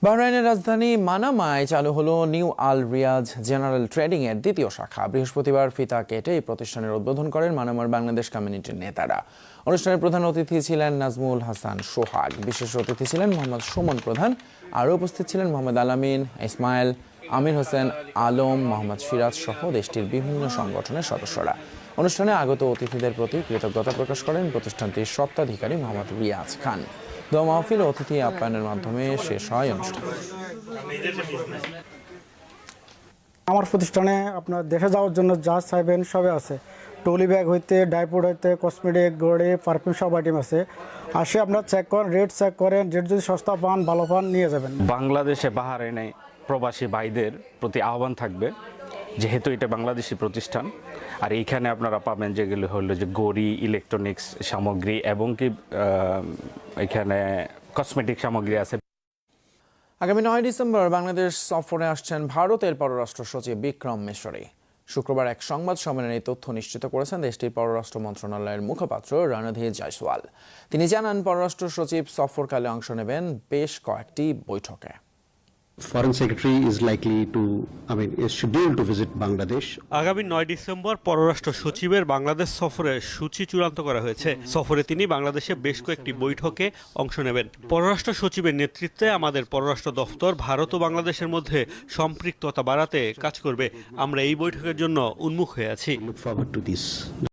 বাহরাইনের রাজধানী মানামায় চালু হলো নিউ আল রিয়াজ জেনারেল ট্রেডিং এর দ্বিতীয় শাখা। বৃহস্পতিবার ফিতা কেটে এই প্রতিষ্ঠানের উদ্বোধন করেন মানামার বাংলাদেশ কমিউনিটির নেতারা। অনুষ্ঠানের প্রধান অতিথি ছিলেন নাজমুল হাসান সোহাগ, বিশেষ অতিথি ছিলেন মোহাম্মদ সুমন প্রধান, আরও উপস্থিত ছিলেন মোহাম্মদ আলামিন, ইসমাইল, আমির হোসেন আলম, মোহাম্মদ সিরাজ সহ দেশটির বিভিন্ন সংগঠনের সদস্যরা। অনুষ্ঠানে আগত অতিথিদের প্রতি কৃতজ্ঞতা প্রকাশ করেন প্রতিষ্ঠানটির স্বত্বাধিকারী মোহাম্মদ রিয়াজ খান। দোয়া মাহফিল ও অতিথি আপ্যায়নের মাধ্যমে শেষ হয় অনুষ্ঠান। আমার প্রতিষ্ঠানে আপনার দেশে যাওয়ার জন্য যা চাইবেন সবে আছে। ট্রলি ব্যাগ হইতে, ডাইপোড হইতে, কসমেটিক, ঘড়ি, পারফিউম সব আইটেম আছে। আসে আপনার চেক করেন, রেট চেক করেন, রেট যদি সস্তা পান, ভালো পান, নিয়ে যাবেন। বাংলাদেশে বাহরাইনে প্রবাসী ভাইদের প্রতি আহ্বান থাকবে, যেহেতু এটা বাংলাদেশি প্রতিষ্ঠান, আর এইখানে আপনারা পাবেন যেগুলো হলো যে ঘড়ি, ইলেকট্রনিক্স সামগ্রী এবং কি এখানে কসমেটিক সামগ্রী আছে। আগামী 9 ডিসেম্বর বাংলাদেশ সফরে আসছেন ভারতের পররাষ্ট্র সচিব বিক্রম মিশরি। শুক্রবার এক সংবাদ সম্মেলনে এই তথ্য নিশ্চিত করেছেন দেশটির পররাষ্ট্র মন্ত্রণালয়ের মুখপাত্র রণধীর জয়সওয়াল। তিনি জানান, পররাষ্ট্র সচিব সফরকালে অংশ নেবেন বেশ কয়েকটি বৈঠকে। Foreign Secretary is likely to, is scheduled to visit Bangladesh. আগামী 9 ডিসেম্বর পররাষ্ট্র সচিবের বাংলাদেশ সফরের সূচি চূড়ান্ত করা হয়েছে। সফরে তিনি বাংলাদেশে বেশ কয়েকটি বৈঠকে অংশ নেবেন। পররাষ্ট্র সচিবের নেতৃত্বে আমাদের পররাষ্ট্র দফতর ভারত ও বাংলাদেশের মধ্যে সম্পৃক্ততা বাড়াতে কাজ করবে। আমরা এই বৈঠকের জন্য উন্মুখ হয়ে আছি। Look forward to this.